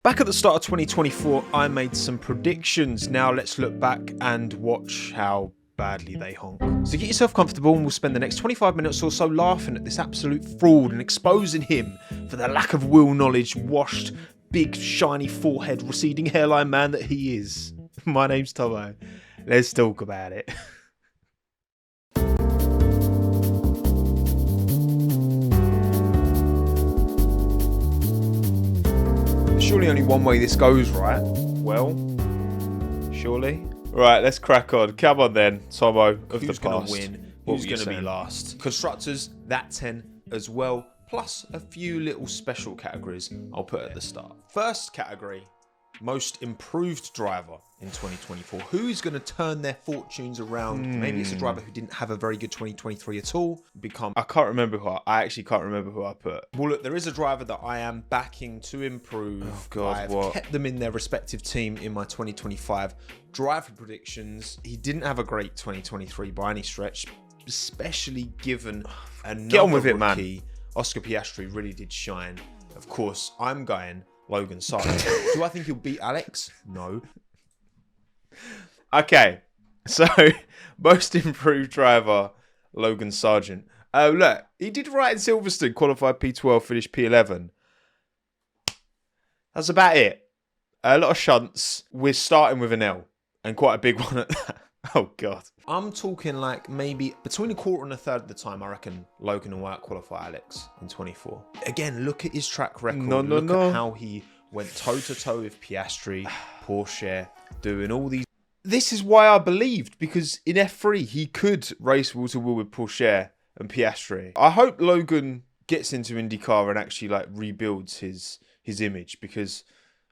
Back at the start of 2024, I made some predictions. Now let's look back and watch how badly they honk. So get yourself comfortable and we'll spend the next 25 minutes or so laughing at this absolute fraud and exposing him for the lack of will knowledge, washed, big, shiny forehead, receding hairline man that he is. My name's Tommo. Let's talk about it. Surely only one way this goes, right? Well, surely. Right, let's crack on. Come on then, Tommo of Who's the past. going to win? What Who's were you going to be saying? last? Constructors, that 10 as well, plus a few little special categories I'll put at the start. First category, most improved driver in 2024. Who is going to turn their fortunes around? Maybe it's a driver who didn't have a very good 2023 at all. I can't remember who I actually can't remember who I put. Well, look, there is a driver that I am backing to improve. Oh, God, I've kept them in their respective team in my 2025 driver predictions. He didn't have a great 2023 by any stretch, especially given another Get on with it, rookie, man. Oscar Piastri really did shine. Of course, I'm going Logan Sargent. Do I think he'll beat Alex? No. Okay, so most improved driver, Logan Sargent. Look, he did right in Silverstone, qualified P12, finished P11. That's about it. A lot of shunts. We're starting with an L, and quite a big one at that. Oh, God. I'm talking like maybe between a quarter and a third of the time, I reckon Logan will out-qualify Alex in 24. Again, look at his track record. Look at how he went toe-to-toe with Piastri, Porsche, doing all these. This is why I believed, because in F3, he could race wall-to-wall with Porsche and Piastri. I hope Logan gets into IndyCar and actually like rebuilds his image, because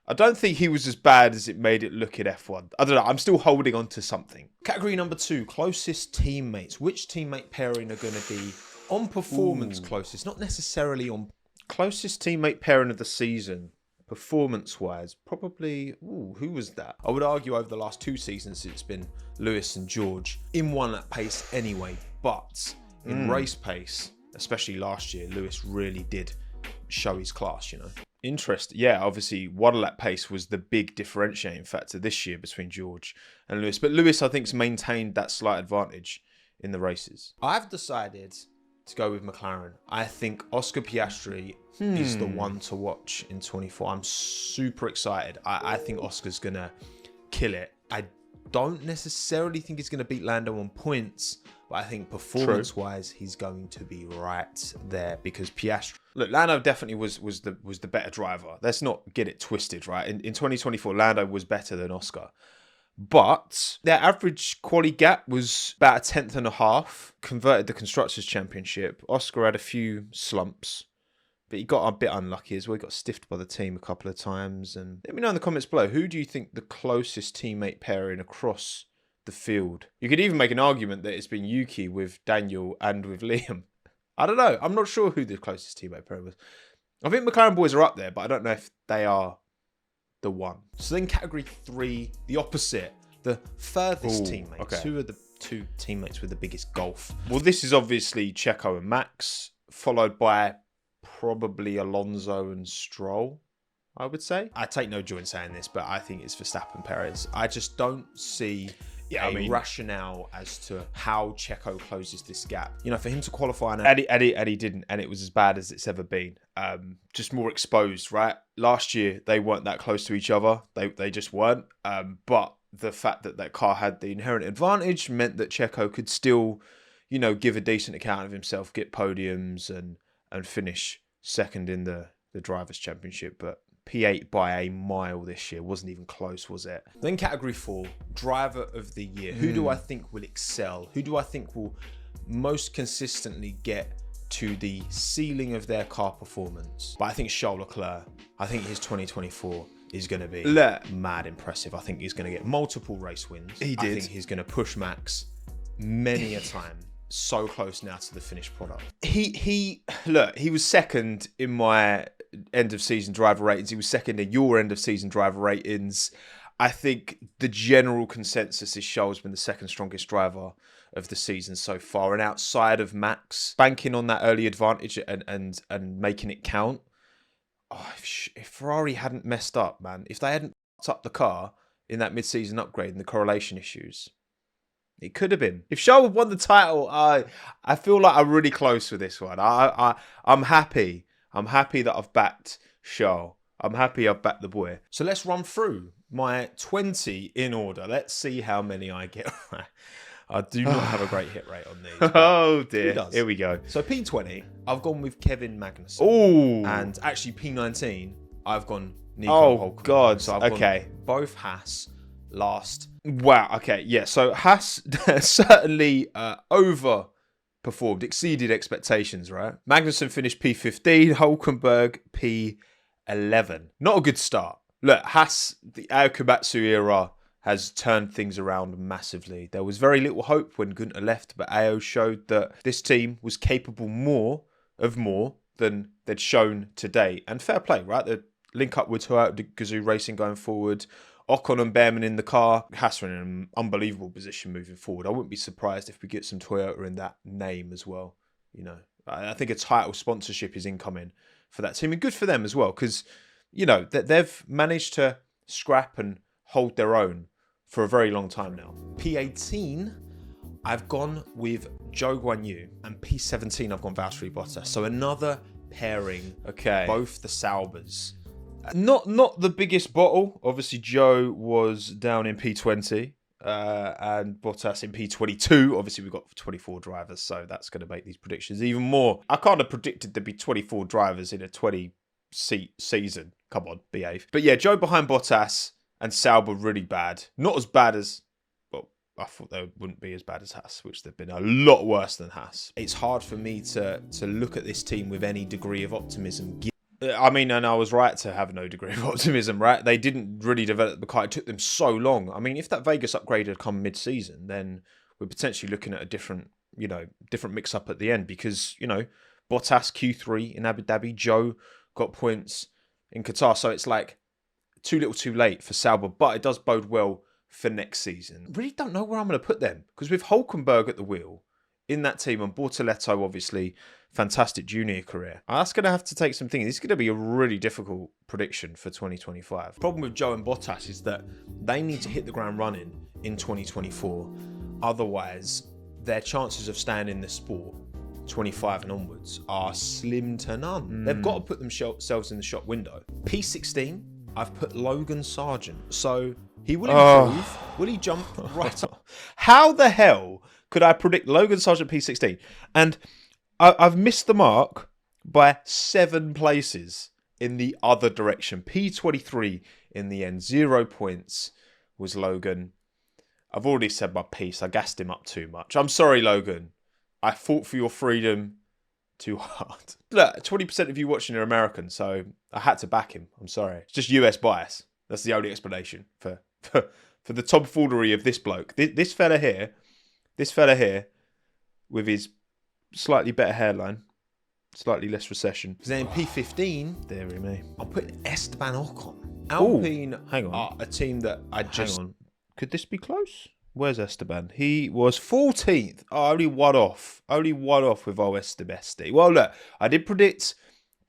I don't think he was as bad as it made it look in F1. I don't know. I'm still holding on to something. Category number 2, closest teammates. Which teammate pairing are going to be on performance closest, not necessarily on Closest teammate pairing of the season, performance-wise, probably... Ooh, who was that? I would argue over the last 2 seasons it's been Lewis and George in one lap pace anyway, but in race pace, especially last year, Lewis really did show his class, you know. Interesting. Yeah, obviously, one lap pace was the big differentiating factor this year between George and Lewis. But Lewis, I think, has maintained that slight advantage in the races. I've decided to go with McLaren. I think Oscar Piastri is the one to watch in 24. I'm super excited. I think Oscar's going to kill it. I don't necessarily think he's going to beat Lando on points, but I think performance-wise, he's going to be right there, because Piastri... Look, Lando definitely was the better driver. Let's not get it twisted, right? In 2024, Lando was better than Oscar. But their average quali gap was about a 10.5. Converted the Constructors' Championship. Oscar had a few slumps, but he got a bit unlucky as well. He got stiffed by the team a couple of times. And let me know in the comments below, who do you think the closest teammate pairing across the field? You could even make an argument that it's been Yuki with Daniel and with Liam. I don't know. I'm not sure who the closest teammate pairing was. I think McLaren boys are up there, but I don't know if they are the one. So then category 3, the opposite, the furthest teammates. Okay. Who are the 2 teammates with the biggest gulf? Well, this is obviously Checo and Max, followed by probably Alonso and Stroll, I would say. I take no joy in saying this, but I think it's Verstappen Perez. I just don't see rationale as to how Checo closes this gap. You know, for him to qualify... And he didn't, and it was as bad as it's ever been. Just more exposed, right? Last year, they weren't that close to each other. They just weren't. But the fact that that car had the inherent advantage meant that Checo could still, you know, give a decent account of himself, get podiums and finish second in the Drivers' Championship. But P8 by a mile this year. Wasn't even close, was it? Then category 4, driver of the year. Who do I think will excel? Who do I think will most consistently get to the ceiling of their car performance? But I think Charles Leclerc, I think his 2024 is going to be mad impressive. I think he's going to get multiple race wins. He did. I think he's going to push Max many a time. So close now to the finished product. He was second in my end of season driver ratings. He was second in your end of season driver ratings. I think the general consensus is Charles been the second strongest driver of the season so far, and outside of Max banking on that early advantage and making it count, if Ferrari hadn't messed up, man, if they hadn't fucked up the car in that mid-season upgrade and the correlation issues, it could have been. If Charles won the title, I feel like I'm really close with this one. I'm happy. I'm happy that I've backed Charles. I'm happy I've backed the boy. So let's run through my 20 in order. Let's see how many I get right. I do not have a great hit rate on these. Oh dear. Here we go. So P20, I've gone with Kevin Magnussen. Oh. And actually P19, I've gone Nico Hulkenberg. God. So I've okay. gone both Haas last. Wow. Okay. Yeah. So Haas certainly overperformed, exceeded expectations, right? Magnussen finished P15, Hulkenberg P11. Not a good start. Look, Haas, the Aokumatsu era has turned things around massively. There was very little hope when Gunter left, but AO showed that this team was capable more than they'd shown today. And fair play, right? The link up with Toyota Gazoo Racing going forward. Ocon and Behrman in the car. Haas are in an unbelievable position moving forward. I wouldn't be surprised if we get some Toyota in that name as well. You know, I think a title sponsorship is incoming for that team, and good for them as well, because you know that they've managed to scrap and hold their own for a very long time now. P18, I've gone with Zhou Guanyu, and P17, I've gone Valtteri Bottas. So another pairing. Okay. Both the Saubers. Not the biggest bottle. Obviously, Joe was down in P20 and Bottas in P22. Obviously, we've got 24 drivers, so that's going to make these predictions even more. I kind of predicted there'd be 24 drivers in a 20-seat season. Come on, behave. But yeah, Joe behind Bottas and Sauber really bad. Not as bad as, well, I thought they wouldn't be as bad as Haas, which they've been a lot worse than Haas. It's hard for me to look at this team with any degree of optimism. I mean, and I was right to have no degree of optimism, right? They didn't really develop the car. It took them so long. I mean, if that Vegas upgrade had come mid-season, then we're potentially looking at a different mix-up at the end because, you know, Bottas Q3 in Abu Dhabi, Joe got points in Qatar. So it's like too little too late for Sauber, but it does bode well for next season. Really don't know where I'm going to put them because with Hulkenberg at the wheel in that team and Bortoletto, obviously, fantastic junior career. That's going to have to take some thinking. This is going to be a really difficult prediction for 2025. The problem with Joe and Bottas is that they need to hit the ground running in 2024. Otherwise, their chances of staying in the sport 25 and onwards are slim to none. They've got to put themselves in the shop window. P16, I've put Logan Sargent. So he will improve. Will he jump right up? How the hell could I predict Logan Sargent P16? And I've missed the mark by 7 places in the other direction. P23 in the end. 0 points was Logan. I've already said my piece. I gassed him up too much. I'm sorry, Logan. I fought for your freedom too hard. Look, 20% of you watching are American, so I had to back him. I'm sorry. It's just US bias. That's the only explanation for the tomfoolery of this bloke. This fella here, with his slightly better hairline, slightly less recession. Then P15, Deary me. I'm putting Esteban Ocon. Alpine hang on. are a team that I just... Hang on. Could this be close? Where's Esteban? He was 14th. Oh, only one off. Only one off with Esteban. Well, look, I did predict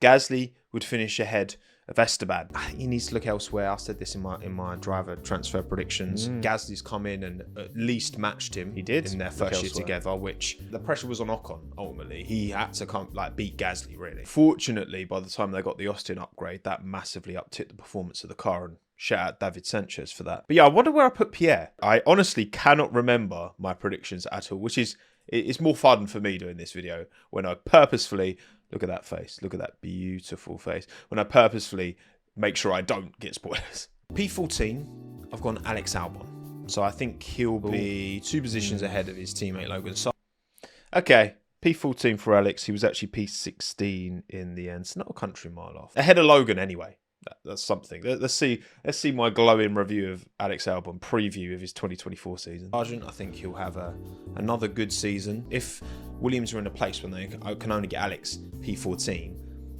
Gasly would finish ahead of Esteban. He needs to look elsewhere. I said this in my driver transfer predictions. Gasly's come in and at least matched him. He did in their first year together, which the pressure was on Ocon. Ultimately, he had to beat Gasly. Really, fortunately, by the time they got the Austin upgrade, that massively upticked the performance of the car. And shout out David Sanchez for that. But yeah, I wonder where I put Pierre. I honestly cannot remember my predictions at all, which is it's more fun for me doing this video when I purposefully. Look at that face. Look at that beautiful face. When I purposefully make sure I don't get spoilers. P14, I've gone Alex Albon. So I think he'll be 2 positions ahead of his teammate Logan. So, okay, P14 for Alex. He was actually P16 in the end. It's not a country mile off. Ahead of Logan anyway. That's something. Let's see my glowing review of Alex Albon, preview of his 2024 season. Sargent, I think he'll have another good season. If Williams are in a place when they can only get Alex P14,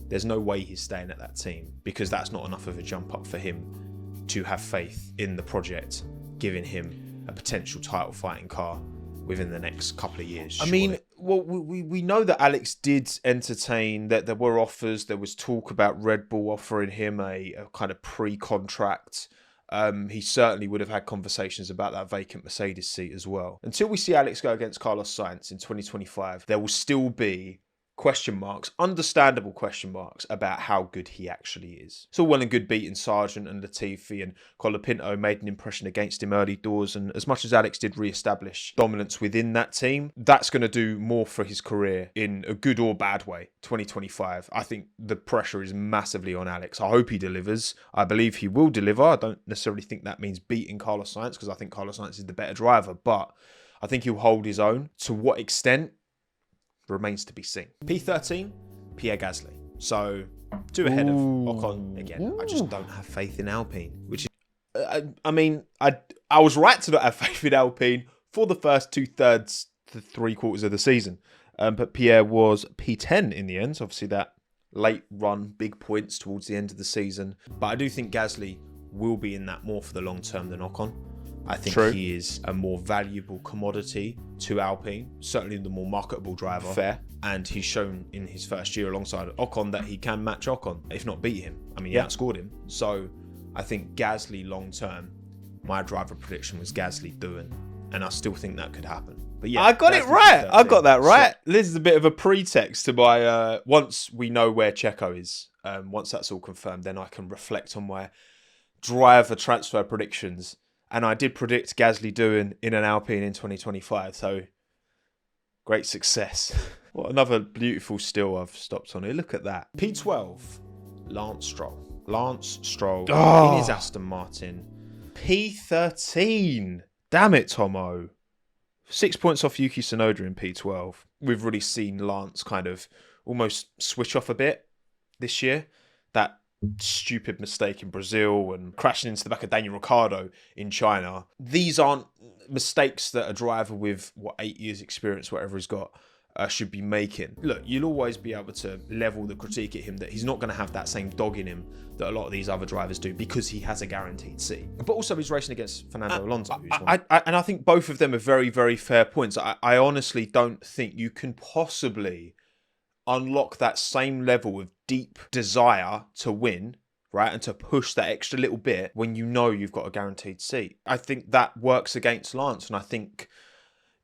there's no way he's staying at that team because that's not enough of a jump up for him to have faith in the project, giving him a potential title fighting car within the next couple of years. I mean, Well, we know that Alex did entertain, that there were offers. There was talk about Red Bull offering him a kind of pre-contract. He certainly would have had conversations about that vacant Mercedes seat as well. Until we see Alex go against Carlos Sainz in 2025, there will still be question marks, understandable question marks about how good he actually is. It's all well and good beating Sargent and Latifi, and Colapinto made an impression against him early doors, and as much as Alex did re-establish dominance within that team, that's going to do more for his career in a good or bad way. 2025, I think the pressure is massively on Alex. I hope he delivers. I believe he will deliver. I don't necessarily think that means beating Carlos Sainz, because I think Carlos Sainz is the better driver, but I think he'll hold his own. To what extent remains to be seen. P13, Pierre Gasly. So, 2 ahead of Ocon again. I just don't have faith in Alpine, which is, I mean, I was right to not have faith in Alpine for the first 2/3 to 3/4 of the season. But Pierre was P10 in the end. So obviously that late run, big points towards the end of the season. But I do think Gasly will be in that more for the long term than Ocon. I think he is a more valuable commodity to Alpine, certainly the more marketable driver. Fair. And he's shown in his first year alongside Ocon that he can match Ocon, if not beat him. I mean, he outscored him. So I think Gasly long term, my driver prediction was Gasly doing, and I still think that could happen. But yeah, I got it right. I got that right. So, this is a bit of a pretext to my, once we know where Checo is, once that's all confirmed, then I can reflect on my driver transfer predictions. And I did predict Gasly doing in an Alpine in 2025. So, great success. What another beautiful still I've stopped on here. Look at that. P12, Lance Stroll. Lance Stroll in his Aston Martin. P13. Damn it, Tommo. 6 points off Yuki Tsunoda in P12. We've really seen Lance kind of almost switch off a bit this year. That stupid mistake in Brazil and crashing into the back of Daniel Ricciardo in China. These aren't mistakes that a driver with 8 years experience, whatever he's got, should be making. Look, you'll always be able to level the critique at him that he's not going to have that same dog in him that a lot of these other drivers do, because he has a guaranteed seat. But also he's racing against Fernando Alonso. And I think both of them are very, very fair points. I honestly don't think you can possibly unlock that same level of deep desire to win, right, and to push that extra little bit when you know you've got a guaranteed seat. I think that works against Lance, and I think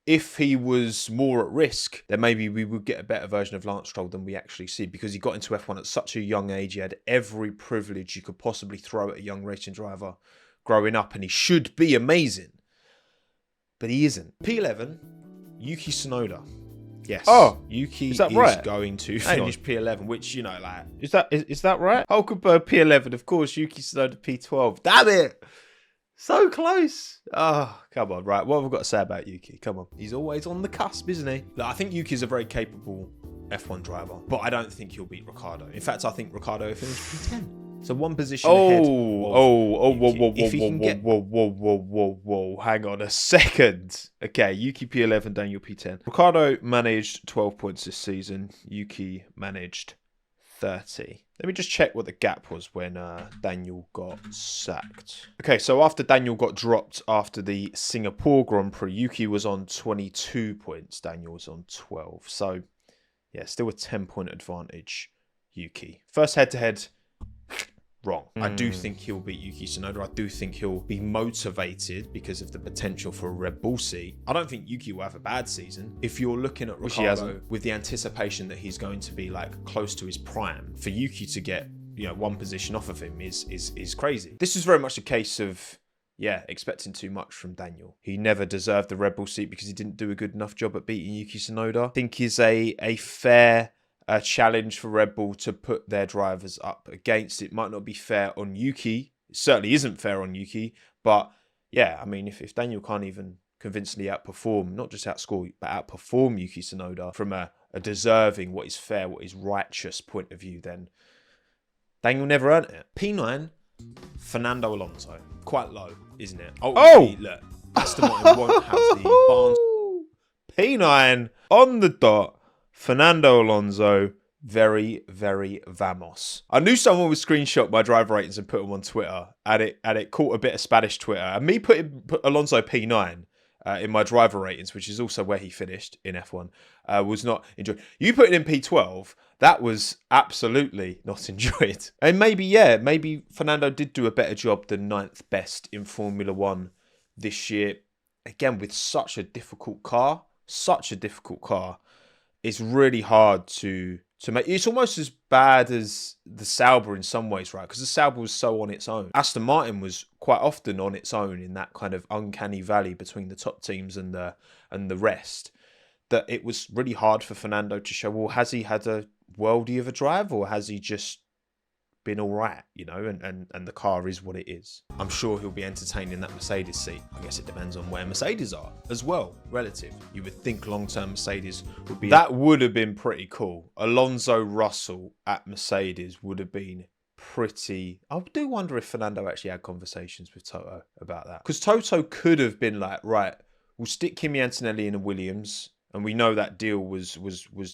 if he was more at risk, then maybe we would get a better version of Lance Stroll than we actually see, because he got into F1 at such a young age. He had every privilege you could possibly throw at a young racing driver growing up, and he should be amazing, but he isn't. P11, Yuki Tsunoda. Yes. Oh, Yuki is going to finish P11, which, you know, like, is that right? Hulkenberg P11, of course. Yuki Tsunoda P12. Damn it! So close. Oh, come on. Right, what have we got to say about Yuki? Come on. He's always on the cusp, isn't he? Look, I think Yuki's a very capable F1 driver, but I don't think he'll beat Ricciardo. In fact, I think Ricciardo will finish P10. So one position ahead. Whoa. Hang on a second. Okay, Yuki P11, Daniel P10. Ricciardo managed 12 points this season. Yuki managed 30. Let me just check what the gap was when Daniel got sacked. Okay, so after Daniel got dropped after the Singapore Grand Prix, Yuki was on 22 points. Daniel was on 12. So, yeah, still a 10-point advantage, Yuki. First head-to-head, wrong. I do think he'll beat Yuki Tsunoda. I do think he'll be motivated because of the potential for a Red Bull seat. I don't think Yuki will have a bad season. If you're looking at Ricciardo with the anticipation that he's going to be like close to his prime, for Yuki to get, you know, one position off of him is crazy. This is very much a case of, yeah, expecting too much from Daniel. He never deserved the Red Bull seat because he didn't do a good enough job at beating Yuki Tsunoda. I think is a fair challenge for Red Bull to put their drivers up against. It might not be fair on Yuki. It certainly isn't fair on Yuki. But yeah, I mean, if Daniel can't even convincingly outperform, not just outscore, but outperform Yuki Tsunoda from a deserving, what is fair, what is righteous point of view, then Daniel never earned it. P9, Fernando Alonso. Quite low, isn't it? Look, Aston Martin won't have the barns. P9 on the dot. Fernando Alonso, very, very vamos. I knew someone would screenshot my driver ratings and put them on Twitter, and it caught a bit of Spanish Twitter. And me put Alonso P9 in my driver ratings, which is also where he finished in F1, was not enjoyed. You put it in P12, that was absolutely not enjoyed. And maybe Fernando did do a better job than 9th best in Formula One this year. Again, with such a difficult car, it's really hard to make. It's almost as bad as the Sauber in some ways, right? Because the Sauber was so on its own. Aston Martin was quite often on its own in that kind of uncanny valley between the top teams and the rest, that it was really hard for Fernando to show, well, has he had a worldie of a drive, or has he just been all right, and the car is what it is. I'm sure he'll be entertained in that Mercedes seat. I guess it depends on where Mercedes are as well, relative. You would think long-term Mercedes would be... That would have been pretty cool. Alonso Russell at Mercedes would have been pretty... I do wonder if Fernando actually had conversations with Toto about that. Because Toto could have been like, right, we'll stick Kimi Antonelli in a Williams, and we know that deal was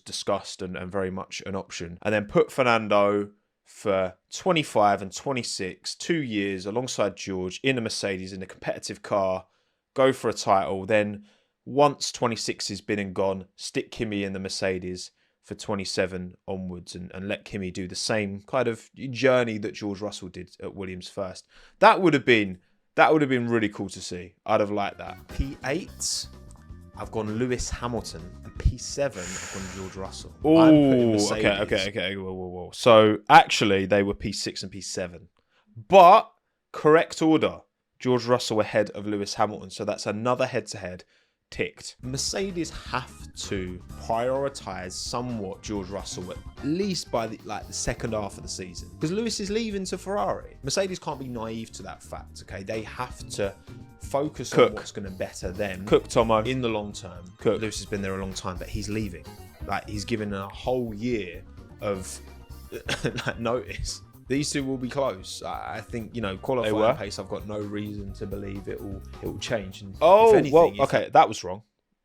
discussed and very much an option. And then put Fernando for 25 and 26, 2 years alongside George in a Mercedes in a competitive car, go for a title. Then once 26 has been and gone, stick Kimi in the Mercedes for 27 onwards and let Kimi do the same kind of journey that George Russell did at Williams first. That would have been really cool to see. I'd have liked that. P8, I've gone Lewis Hamilton, and P7, I've gone George Russell. Oh, okay. Whoa. So actually, they were P6 and P7, but correct order: George Russell ahead of Lewis Hamilton. So that's another head-to-head ticked. Mercedes have to prioritise somewhat George Russell at least by the second half of the season, because Lewis is leaving to Ferrari. Mercedes can't be naive to that fact. Okay, they have to focus on what's going to better them. Tommo. In the long term. Lewis has been there a long time, but he's leaving. He's given a whole year of notice. These two will be close. I think, qualifying pace, I've got no reason to believe it will change. And that was wrong.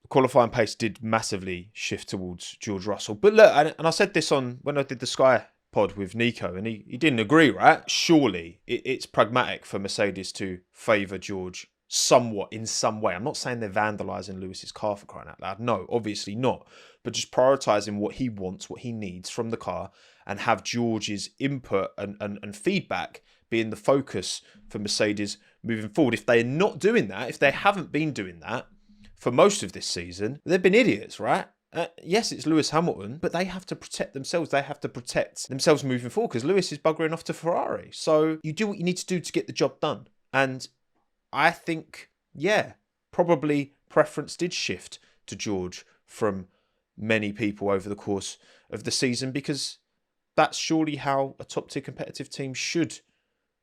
Qualifying pace did massively shift towards George Russell. But look, and I said this when I did the Sky pod with Nico, and he didn't agree, right? Surely it's pragmatic for Mercedes to favour George somewhat in some way. I'm not saying they're vandalising Lewis's car, for crying out loud. No, obviously not. But just prioritising what he wants, what he needs from the car, and have George's input and feedback being the focus for Mercedes moving forward. If they're not doing that, if they haven't been doing that for most of this season, they've been idiots, right? Yes, it's Lewis Hamilton, but they have to protect themselves. They have to protect themselves moving forward, because Lewis is buggering off to Ferrari. So you do what you need to do to get the job done. And I think, probably preference did shift to George from many people over the course of the season, because that's surely how a top-tier competitive team should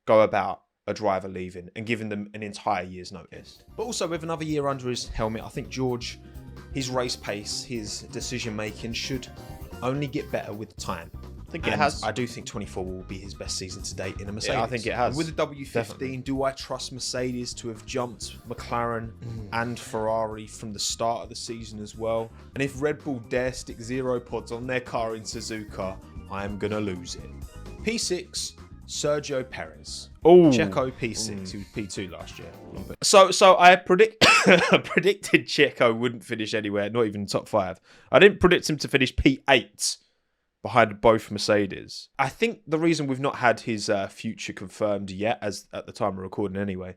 go about a driver leaving and giving them an entire year's notice. But also with another year under his helmet, I think George, his race pace, his decision-making should only get better with time. I think it has. I do think 24 will be his best season to date in a Mercedes. Yeah, I think it has. With the W15, Definitely. Do I trust Mercedes to have jumped McLaren and Ferrari from the start of the season as well? And if Red Bull dare stick 0 pods on their car in Suzuka, I am going to lose it. P6, Sergio Perez. Oh, Checo P6, he was P2 last year. So I predicted Checo wouldn't finish anywhere, not even top 5. I didn't predict him to finish P8 behind both Mercedes. I think the reason we've not had his future confirmed yet, as at the time of recording anyway,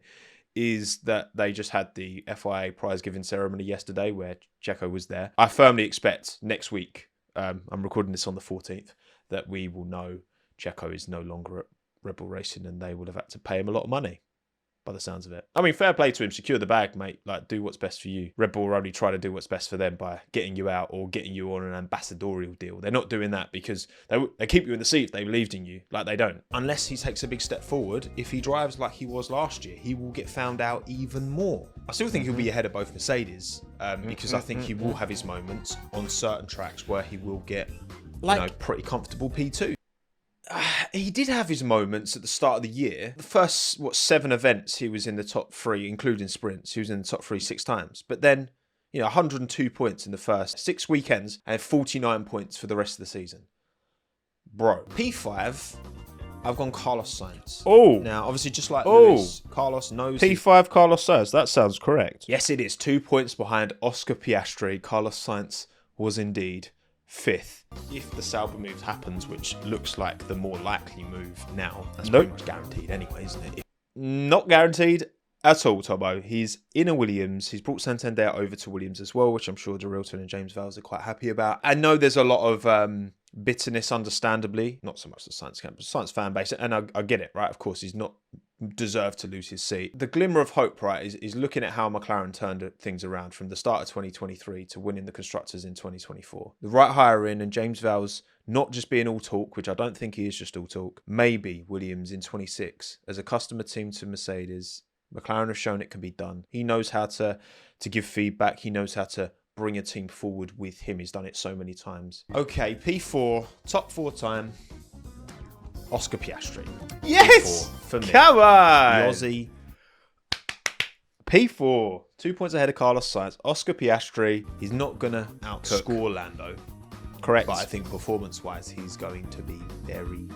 is that they just had the FIA prize giving ceremony yesterday where Checo was there. I firmly expect next week, I'm recording this on the 14th, that we will know Checo is no longer at Red Bull Racing and they will have had to pay him a lot of money, by the sounds of it. I mean, fair play to him. Secure the bag, mate. Do what's best for you. Red Bull will only try to do what's best for them by getting you out or getting you on an ambassadorial deal. They're not doing that because they keep you in the seat if they believed in you. They don't. Unless he takes a big step forward, if he drives like he was last year, he will get found out even more. I still think he'll be ahead of both Mercedes because I think he will have his moments on certain tracks where he will get pretty comfortable P2. He did have his moments at the start of the year. The first, 7 events, he was in the top 3, including sprints. He was in the top 3 6 times. But then, 102 points in the first 6 weekends and 49 points for the rest of the season. Bro. P5, I've gone Carlos Sainz. Oh. Now, obviously, just like Lewis, Carlos knows... P5 Carlos Sainz. That sounds correct. Yes, it is. 2 points behind Oscar Piastri. Carlos Sainz was indeed 5th. If the Sauber move happens, which looks like the more likely move now, that's pretty much guaranteed anyway, isn't it? Not guaranteed at all, Tommo. He's in a Williams. He's brought Santander over to Williams as well, which I'm sure Dorilton and James Vowles are quite happy about. I know there's a lot of bitterness, understandably. Not so much the Sainz camp, but Sainz fan base. And I get it, right? Of course, he's not deserved to lose his seat. The glimmer of hope, right, is looking at how McLaren turned things around from the start of 2023 to winning the Constructors in 2024. The right hire in and James Vowles not just being all talk, which I don't think he is just all talk. Maybe Williams in 26 as a customer team to Mercedes. McLaren have shown it can be done. He knows how to give feedback. He knows how to bring a team forward with him. He's done it so many times. Okay, P4, top 4 time, Oscar Piastri. Yes! P4 for me. Come on! Yossi. P4. 2 points ahead of Carlos Sainz. Oscar Piastri. He's not going to outscore Lando. Correct. But I think performance-wise, he's going to be very,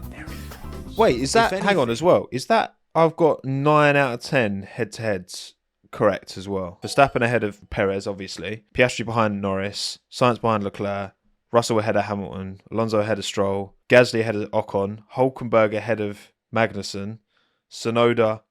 very close. Wait, is that... Hang on as well. Is that... I've got 9 out of 10 head-to-heads correct as well. Verstappen ahead of Perez, obviously. Piastri behind Norris. Sainz behind Leclerc. Russell ahead of Hamilton. Alonso ahead of Stroll. Gasly ahead of Ocon. Hülkenberg ahead of Magnussen. Tsunoda.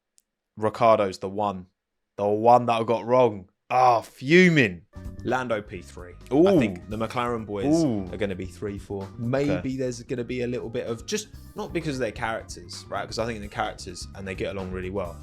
Ricciardo's the one. The one that I got wrong. Fuming. Lando P3. Ooh. I think the McLaren boys are going to be 3-4. Maybe there's going to be a little bit of just, not because of their characters, right? Because I think they're characters and they get along really well.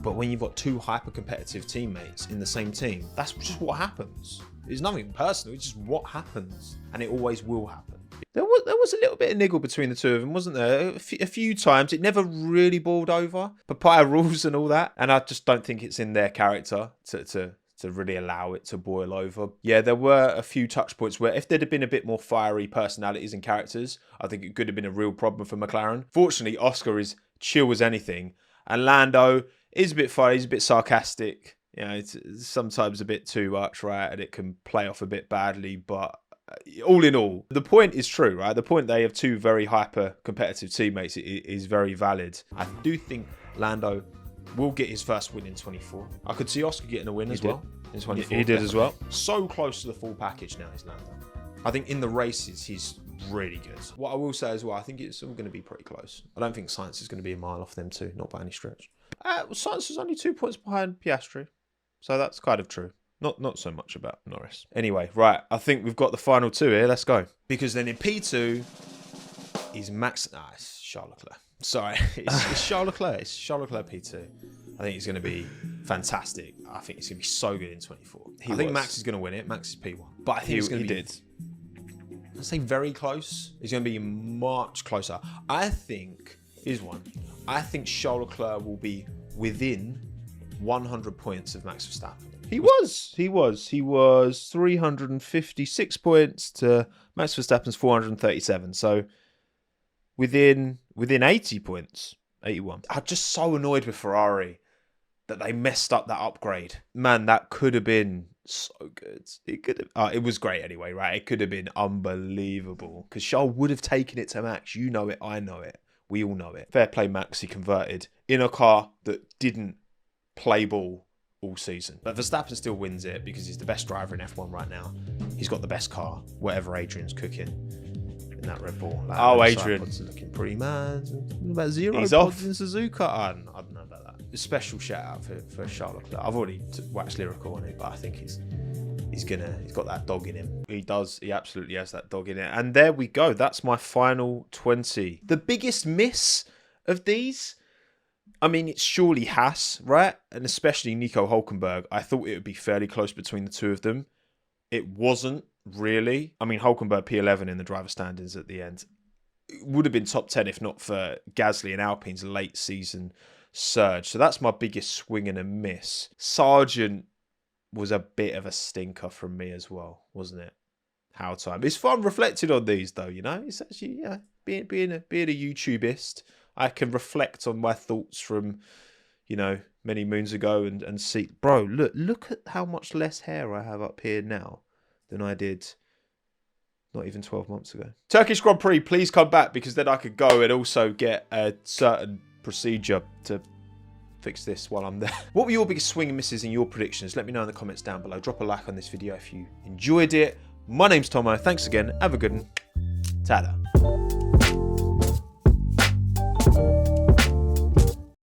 But when you've got 2 hyper-competitive teammates in the same team, that's just what happens. It's nothing personal. It's just what happens. And it always will happen. There was a little bit of niggle between the two of them, wasn't there? A few times. It never really boiled over. Papaya rules and all that. And I just don't think it's in their character to really allow it to boil over. Yeah, there were a few touch points where if there'd have been a bit more fiery personalities and characters, I think it could have been a real problem for McLaren. Fortunately, Oscar is chill as anything. And Lando is a bit fiery, he's a bit sarcastic. You know, it's sometimes a bit too much, right? And it can play off a bit badly, but all in all, the point is true, right? The point they have 2 very hyper-competitive teammates is very valid. I do think Lando will get his first win in 24. I could see Oscar getting a win as well in 24. He did as well. So close to the full package now, is Lando. I think in the races, he's really good. What I will say as well, I think it's all going to be pretty close. I don't think Sainz is going to be a mile off them too, not by any stretch. Sainz is only 2 points behind Piastri, so that's kind of true. Not so much about Norris. Anyway, right, I think we've got the final 2 here. Let's go. Because then in P2 is Max... it's Charles Leclerc. Sorry, it's Charles Leclerc. It's Charles Leclerc P2. I think he's going to be fantastic. I think he's going to be so good in 24. I think Max is going to win it. Max is P1. But I think it's going to be... I'd say very close. It's going to be much closer. I think... Here's one. I think Charles Leclerc will be within 100 points of Max Verstappen. He was 356 points to Max Verstappen's 437. So within 80 points, 81. I'm just so annoyed with Ferrari that they messed up that upgrade. Man, that could have been so good. It could have. It was great anyway, right? It could have been unbelievable because Charles would have taken it to Max. You know it. I know it. We all know it. Fair play, Max. He converted in a car that didn't play ball all season. But Verstappen still wins it because he's the best driver in F1 right now. He's got the best car, whatever Adrian's cooking in that Red Bull. Adrian's looking pretty mad. About 0 He's pods off in Suzuka. I don't know about that. A special shout out for Charles Leclerc. I've already waxed lyrical on it, but I think he's got that dog in him. He does. He absolutely has that dog in it. And there we go. That's my final 20. The biggest miss of these, I mean, it's surely Haas, right? And especially Nico Hülkenberg. I thought it would be fairly close between the 2 of them. It wasn't really. I mean, Hülkenberg P11 in the driver standings at the end. It would have been top 10 if not for Gasly and Alpine's late season surge. So that's my biggest swing and a miss. Sargent was a bit of a stinker from me as well, wasn't it? How time. It's fun reflecting on these though, you know? It's actually, yeah, being a YouTubeist, I can reflect on my thoughts from, you know, many moons ago and see, bro, look at how much less hair I have up here now than I did Not even 12 months ago. Turkish Grand Prix, please come back, because then I could go and also get a certain procedure to fix this while I'm there. What were your biggest swing and misses in your predictions? Let me know in the comments down below. Drop a like on this video if you enjoyed it. My name's Tomo. Thanks again. Have a good one. Ta-da.